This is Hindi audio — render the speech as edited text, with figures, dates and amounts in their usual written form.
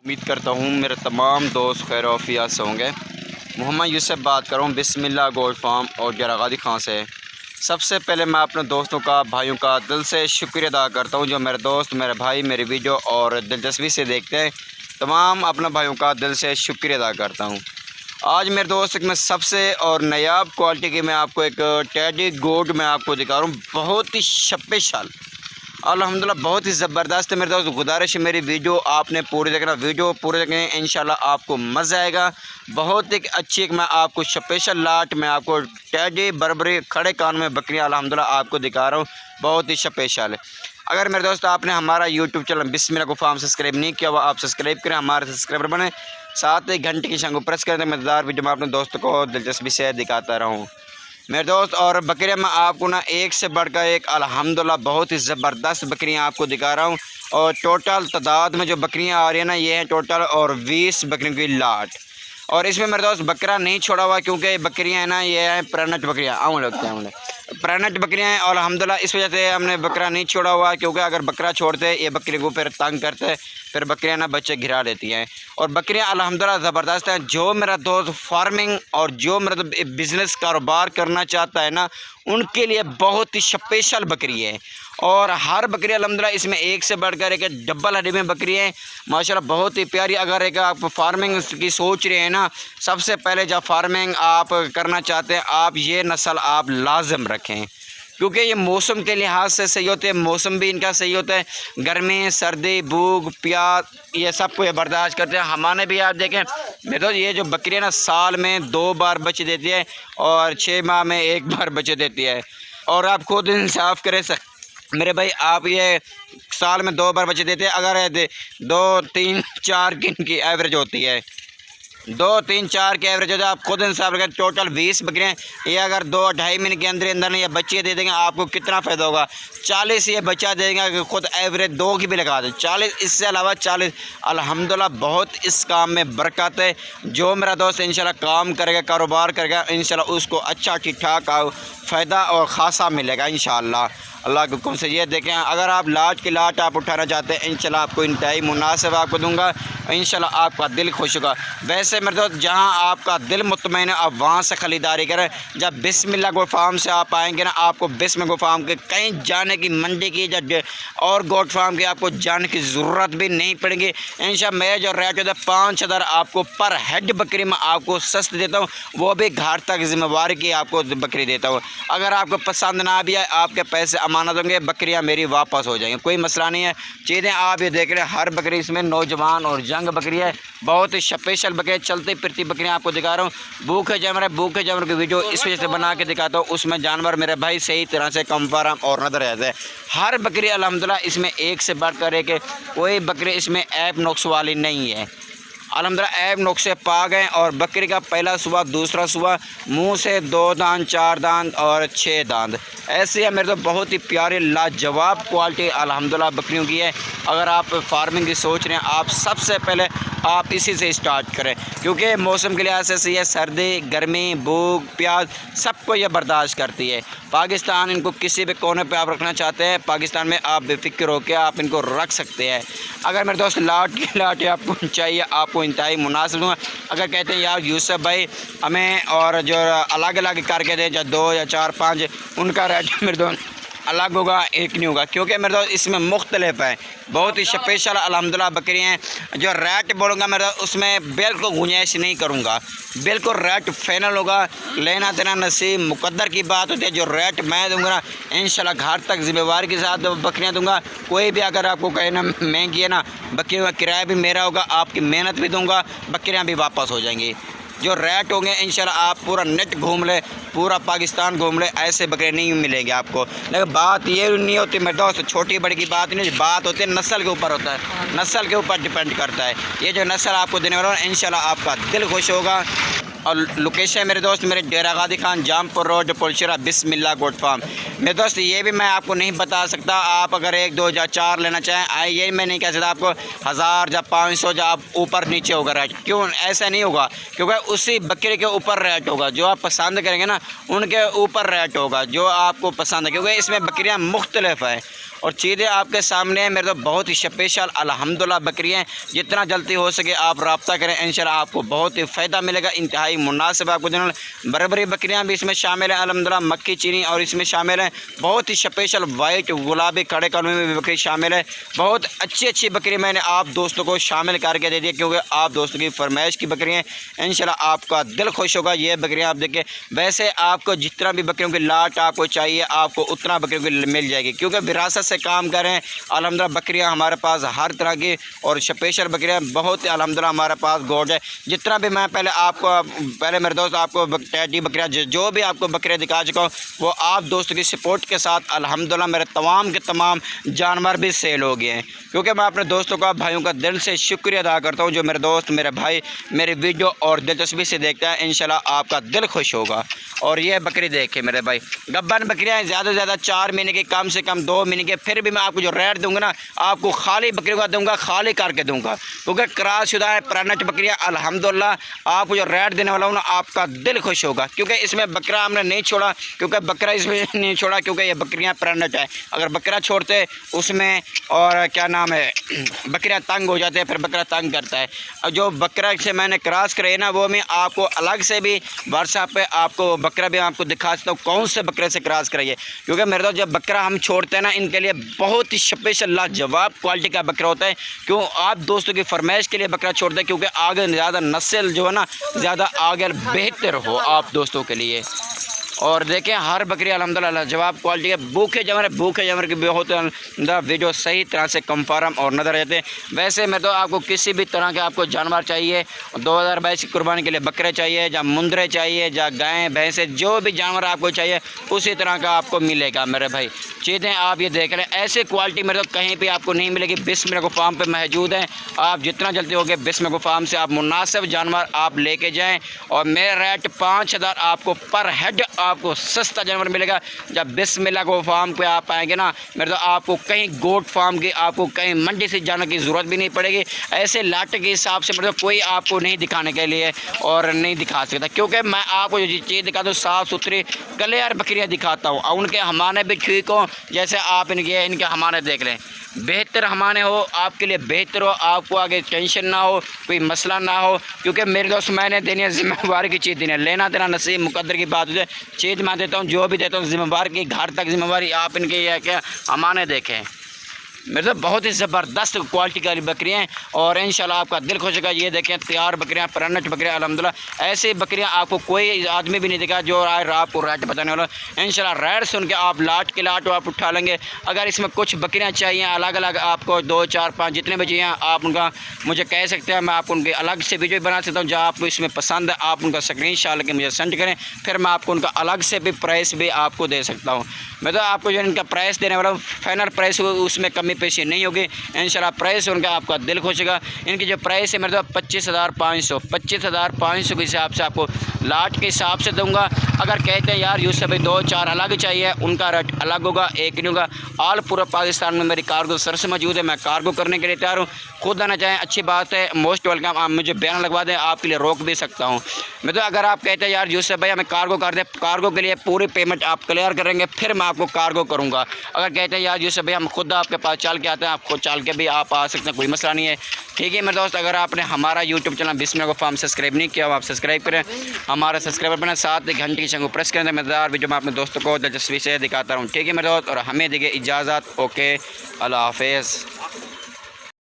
उम्मीद करता हूँ मेरे तमाम दोस्त खैर आफियत से होंगे। मोहम्मद यूसुफ बात कर रहा हूँ बिस्मिल्लाह गोल्ड फार्म और जरागादी खां से। सबसे पहले मैं अपने दोस्तों का, भाइयों का दिल से शुक्रिया अदा करता हूँ जो मेरे दोस्त, मेरे भाई मेरी वीडियो और दिलचस्पी से देखते हैं। तमाम अपने भाइयों का दिल से शुक्रिया अदा करता हूँ। आज मेरे दोस्त मैं सबसे और नायाब क्वालिटी की मैं आपको एक टेडी गोट मैं आपको दिखा रहा हूँ। बहुत ही स्पेशल, अल्हम्दुलिल्लाह बहुत ही ज़बरदस्त है मेरे दोस्त। गुजारिश है मेरी वीडियो आपने पूरी देखना, वीडियो पूरे देखें, इंशाल्लाह आपको मज़ा आएगा। बहुत एक अच्छी एक मैं आपको स्पेशल लाट में आपको टेडी बरबरी खड़े कान में बकरियाँ अल्हम्दुलिल्लाह आपको दिखा रहा हूँ। बहुत ही स्पेशल है। अगर मेरे दोस्त आपने हमारा यूट्यूब चैनल बिस्मिल्लाह गोल्ड फार्म सब्सक्राइब नहीं किया हुआ, आप सब्सक्राइब करें, हमारे सब्सक्राइबर बने, साथ ही घंटे की शंख प्रेस करें तो मज़ेदार वीडियो मैं अपने दोस्तों को दिलचस्पी से दिखाता रहूँ मेरे दोस्त। और बकरियाँ मैं आपको ना एक से बढ़कर एक अल्हम्दुलिल्लाह बहुत ही ज़बरदस्त बकरियाँ आपको दिखा रहा हूँ। और टोटल तादाद में जो बकरियाँ आ रही हैं ना, ये हैं टोटल और 20 बकरियों की लाट। और इसमें मेरे दोस्त बकरा नहीं छोड़ा हुआ क्योंकि बकरियाँ हैं ना, ये हैं प्रेग्नेंट बकरियाँ आऊँ लगते हैं हमने प्रेग्नेंट बकरियाँ हैं। और अल्हम्दुलिल्लाह इस वजह से हमने बकरा नहीं छोड़ा हुआ क्योंकि अगर बकरा छोड़ते ये बकरी को फिर तंग करते, फिर बकरियाँ ना बच्चे गिरा देती हैं। और बकरियाँ अल्हम्दुलिल्लाह ज़बरदस्त हैं। जो मेरा दोस्त फार्मिंग और जो मेरा बिज़नेस कारोबार करना चाहता है ना, उनके लिए बहुत ही स्पेशल बकरी है। और हर बकरी अल्हम्दुलिल्लाह इसमें एक से बढ़कर एक डबल हड्डी में बकरी है माशाल्लाह, बहुत ही प्यारी। अगर एक आप फार्मिंग की सोच रहे हैं ना, सबसे पहले जब फार्मिंग आप करना चाहते हैं आप ये नस्ल आप लाजम रखें क्योंकि ये मौसम के लिहाज से सही होते हैं। मौसम भी इनका सही होता है, गर्मी सर्दी भूख प्यास ये सब को ये बर्दाश्त करते हैं। हमारे भी आप देखें मेरे तो ये जो बकरियाँ ना साल में 2 बार बच्चे देती है और 6 माह में 1 बार बच्चे देती है। और आप खुद इंसाफ करें मेरे भाई, आप ये साल में 2 बार बच्चे देते हैं। अगर 2 3 4 की इनकी एवरेज होती है, 2 3 4 के एवरेज होता है, आप खुद इंसाफ रखें। टोटल 20 बकरियाँ, ये अगर 2-2.5 महीने के अंदर ये बच्चे दे देंगे आपको कितना फ़ायदा होगा। 40 ये बच्चा देंगे कि खुद एवरेज 2 की भी लगा दें, 40 इससे अलावा 40। अल्हम्दुलिल्लाह बहुत इस काम में बरकत है। जो मेरा दोस्त इंशाल्लाह काम करेगा, कारोबार करेगा, इंशाल्लाह उसको अच्छा ठीक ठाक फ़ायदा और ख़ासा मिलेगा इंशाल्लाह अल्लाह के हुक्म से। ये देखें, अगर आप लाट की लाट आप उठाना चाहते हैं इंशाल्लाह आपको इंतहाई मुनासिब आपको दूंगा, इंशाल्लाह आपका दिल खुश होगा। वैसे मेरे दोस्त जहां आपका दिल मुतमईन है आप वहां से ख़रीदारी करें। जब बिस्मिल्लाह गोट फार्म से आप आएंगे ना, आपको बिस्मिल्लाह गोट फार्म के कहीं जाने की, मंडी की और गोट फार्म की आपको जाने की ज़रूरत भी नहीं पड़ेगी इंशाल्लाह। मेरा जो रेट होता है 5000 आपको पर हेड बकरी में आपको सस्ती देता हूँ, वो भी घर तक जिम्मेवारी की आपको बकरी देता हूँ। अगर आपको पसंद ना भी आए आपके पैसे अमानत होंगे, बकरियां मेरी वापस हो जाएंगी, कोई मसला नहीं है। चीज़ें आप ये देख रहे हैं, हर बकरी इसमें नौजवान और जंग बकरी है, बहुत ही स्पेशल बकरी, चलती फिरती बकरियां आपको दिखा रहा हूँ। भूखे जानवर की वीडियो इस वजह से बना के दिखाता हूँ, उसमें जानवर मेरे भाई सही तरह से कंफर्म और नजर रहते हैं। हर बकरी अल्हम्दुलिल्लाह इसमें एक से बढ़कर एक, कोई बकरी इसमें ऐप नुक्स वाली नहीं है अल्हम्दुलिल्लाह। ऐब नुक्से पा गए। और बकरी का पहला सुबह, दूसरा सुबह, मुंह से 2 दांत 4 दांत और 6 दांत ऐसे है मेरे तो बहुत ही प्यारे लाजवाब क्वालिटी अल्हम्दुलिल्लाह बकरियों की है। अगर आप फार्मिंग की सोच रहे हैं आप सबसे पहले आप इसी से स्टार्ट करें क्योंकि मौसम के लिहाज से ये सर्दी गर्मी भूख प्यास सबको ये बर्दाश्त करती है। पाकिस्तान इनको किसी भी कोने पे आप रखना चाहते हैं, पाकिस्तान में आप बेफिक्र होकर आप इनको रख सकते हैं। अगर मेरे दोस्त लाट की लाट आपको चाहिए आपको इंतहाई मुनासिब दूँगा। अगर कहते हैं यार यूसुफ भाई हमें और जो अलग अलग करके दें, जो 2 या 4 5 उनका रेट मेरे दोस्त अलग होगा, एक नहीं होगा क्योंकि मेरे दोस्त इसमें मुख्तलिफ है। बहुत ही स्पेशल अल्हम्दुलिल्लाह बकरियाँ हैं। जो रेट बोलूँगा मेरे दोस्त उसमें बिल्कुल गुंजाइश नहीं करूँगा, बिल्कुल रेट फाइनल होगा। लेना देना नसीब मुकद्दर की बात होती है। जो रेट मैं दूँगा ना इंशाल्लाह घर तक जिम्मेवारी के साथ बकरियाँ दूँगा। कोई भी अगर आपको कहे ना महंगी है ना, बकरियों का किराया भी मेरा होगा, आपकी मेहनत भी दूँगा, बकरियाँ भी वापस हो जाएंगी। जो रेट होंगे इंशाल्लाह आप पूरा नेट घूम ले, पूरा पाकिस्तान घूम ले, ऐसे बकरे नहीं मिलेंगे आपको। लेकिन बात ये नहीं होती मेरे दोस्त, छोटी बड़ी की बात नहीं, बात होती है नस्ल के ऊपर होता है, नस्ल के ऊपर डिपेंड करता है। ये जो नस्ल आपको देने वाला है इंशाल्लाह आपका दिल खुश होगा। और लोकेशन मेरे दोस्त मेरे जरागादी खान जामपुर रोड पुलशरा बिस्मिल्लाह गोट फार्म। मेरे दोस्त ये भी मैं आपको नहीं बता सकता, आप अगर 1 2 या 4 लेना चाहें ये मैं नहीं कह सकता आपको 1000 या 500 या आप ऊपर नीचे होगा रेट। क्यों ऐसा नहीं होगा? क्योंकि उसी बकरे के ऊपर रेट होगा, जो आप पसंद करेंगे ना उनके ऊपर रेट होगा जो आपको पसंद है। क्योंकि इसमें बकरियाँ मुख्तलिफ है और चीज़ें आपके सामने हैं मेरे दोस्त, बहुत ही स्पेशल अल्हम्दुलिल्लाह बकरी हैं। जितना जल्दी हो सके आप रब्ता करें, इंशाल्लाह आपको बहुत ही फ़ायदा मिलेगा। इंतहाई मुनासिब आपको देने वाले बड़ी बकरियाँ भी इसमें शामिल हैं अल्हम्दुलिल्लाह, मक्की चीनी और इसमें शामिल हैं। बहुत ही स्पेशल वाइट गुलाबी खड़े कानून में भी बकरी शामिल है। बहुत अच्छी बकरी मैंने आप दोस्तों को शामिल करके दे दी, क्योंकि आप दोस्तों की फरमाइश की बकरियाँ इंशाल्लाह आपका दिल खुश होगा। ये बकरियाँ आप देखिए, वैसे आपको जितना भी बकरियों की लाट आपको चाहिए आपको उतना बकरियों की मिल जाएगी, क्योंकि विरासत से काम कर रहे हैं अल्हम्दुलिल्लाह। बकरियाँ हमारे पास हर तरह की और स्पेशल बकरियाँ बहुत अल्हम्दुलिल्लाह हमारे पास गोड है। जितना भी मैं पहले मेरे दोस्त आपको टैडी बकरियाँ जो भी आपको बकरियाँ दिखा चुका हूँ वो आप दोस्तों की सपोर्ट के साथ अल्हम्दुलिल्लाह मेरे तमाम के तमाम जानवर भी सेल हो गए हैं। क्योंकि मैं अपने दोस्तों का भाइयों का दिल से शुक्रिया अदा करता हूँ, जो मेरे दोस्त मेरे भाई मेरे वीडियो और दिलचस्पी से देखता है, इंशाल्लाह आपका दिल खुश होगा। और ये बकरी देखे मेरे भाई, गब्बन बकरियाँ ज़्यादा से ज़्यादा 4 महीने की, कम से कम 2 महीने के। फिर भी मैं आपको जो रेट दूंगा ना, आपको खाली बकरी का दूंगा, खाली करके दूंगा, क्योंकि क्रॉस शुदा है प्रेग्नेंट बकरियाँ। अल्हम्दुलिल्लाह आपको जो रेट देने वाला हूँ ना आपका दिल खुश होगा, क्योंकि इसमें बकरा हमने नहीं छोड़ा, क्योंकि बकरा इसमें नहीं छोड़ा क्योंकि ये बकरियाँ प्रेग्नेंट है। अगर बकरा छोड़ते उसमें और क्या नाम है बकरियाँ तंग हो जाते हैं, फिर बकरा तंग करता है। और जो बकरा से मैंने क्रॉस कराई ना वो मैं आपको अलग से भी व्हाट्सएप पे आपको बकरा भी आपको दिखा सकता हूँ कौन से बकरे से क्रॉस कराइए, क्योंकि मेरे दोस्त जब बकरा हम छोड़ते हैं ना इनके लिए बहुत ही स्पेशल लाजवाब क्वालिटी का बकरा होता है। क्यों आप दोस्तों की फरमाइश के लिए बकरा छोड़ते हैं, क्योंकि आगे ज़्यादा नस्ल जो है ना ज़्यादा आगे बेहतर हो आप दोस्तों के लिए। और देखें हर बकरी अल्हम्दुलिल्लाह जवाब क्वालिटी है। भूखे जानवर के भी होते हैं वीडियो सही तरह से कंफर्म और नज़र रहते हैं। वैसे मैं तो आपको किसी भी तरह के आपको जानवर चाहिए 2022 की कुर्बानी के लिए बकरे चाहिए, या मुंदरे चाहिए, या गायें भैंसे, जो भी जानवर आपको चाहिए उसी तरह का आपको मिलेगा मेरे भाई। चीज़ें आप ये देख रहे हैं, ऐसे क्वालिटी मेरे तो कहीं पर आपको नहीं मिलेगी। बिस्मिल्लाह को फार्म पर मौजूद है, आप जितना जल्दी हो गए बिस्मिल्लाह को फार्म से आप मुनासिब जानवर आप लेके जाएँ। और मेरा रेट 5000 आपको पर हेड आपको सस्ता जानवर मिलेगा। जब बिस्मिल्लाह को फार्म पे आप आएंगे ना मेरे तो आपको कहीं गोट फार्म की आपको कहीं मंडी से जाने की ज़रूरत भी नहीं पड़ेगी। ऐसे लाटे के हिसाब से मतलब कोई आपको नहीं दिखाने के लिए और नहीं दिखा सकता, क्योंकि मैं आपको जो चीज़ दिखाता हूँ साफ़ सुथरी क्लियर बकरियाँ दिखाता हूँ, और उनके हमारे भी ठीक हो। जैसे आप इनके हमारे देख लें, बेहतर हमारे हो आपके लिए बेहतर हो, आपको आगे टेंशन ना हो, कोई मसला ना हो। क्योंकि मेरे दोस्त मैंने देनी है जिम्मेवारी की चीज़ देनी है, लेना देना नसीब मुकद्दर की बात है। चीज़ मैं देता हूँ जो भी देता हूँ जिम्मेवार की घर तक जिम्मेवारी आप इनके यह क्या हमारे देखें। मेरे तो बहुत ही ज़बरदस्त क्वालिटी की बकरियाँ हैं और इंशाल्लाह आपका दिल खुश होगा। ये देखें तैयार बकरियाँ, प्रेग्नेंट बकरियाँ अल्हम्दुलिल्लाह। ऐसी बकरियाँ आपको कोई आदमी भी नहीं दिखा जो आपको रेट बताने वाला। इंशाल्लाह रेट सुन के आप लाट के लाट आप उठा लेंगे। अगर इसमें कुछ बकरियाँ चाहिए अलग अलग आपको 2 4 5 जितने भी चाहिए आप उनका मुझे कह सकते हैं, मैं आपको उनके अलग से वीडियो बना सकता हूँ। जो आपको इसमें पसंद है आप उनका स्क्रीनशॉट लेके मुझे सेंड करें, फिर मैं आपको उनका अलग से भी प्राइस भी आपको दे सकता हूँ। मैं तो आपको जो इनका प्राइस देने वाला हूँ फाइनल प्राइस उसमें कमी पेशी नहीं होगी इंशाल्लाह। प्राइस उनका आपका दिल खुश होगा। इनकी जो प्राइस है मेरे तो 25,500 के हिसाब से आपको लाट के हिसाब से दूंगा। अगर कहते हैं यार यूसुफ भाई 2 4 अलग चाहिए, उनका रेट अलग होगा, एक नहीं होगा। ऑल पूरा पाकिस्तान में मेरी कार्गो सर्विस मौजूद है, मैं कार्गो करने के लिए तैयार हूँ। खुद आना चाहें अच्छी बात है, मोस्ट वेलकम। आप मुझे बयान लगवा दें, आपके लिए रोक भी सकता हूँ मैं तो। अगर आप कहते हैं यार यूसुफ भाई हमें कार्गो कर दे, कार्गो के लिए पूरी पेमेंट आप क्लियर करेंगे फिर मैं आपको कार्गो करूँगा। अगर कहते हैं यार यूसुफ भाई हम खुद आपके पास चल के आते हैं, आपको चल के भी आप आ सकते हैं, कोई मसला नहीं है। ठीक है मेरे दोस्त, अगर आपने हमारा यूट्यूब चैनल बिस्मिल्लाह को फार्म सब्सक्राइब नहीं किया आप सब्सक्राइब करें, हमारा सब्सक्राइबर बना, साथ ही घंटे की शंख को प्रेस करें। मज़ेदार वीडियो मैं अपने दोस्तों को दिलचस्पी से दिखाता हूँ। ठीक है मेरे दोस्त, और हमें देखिए इजाज़त। ओके, अल्लाह हाफिज़।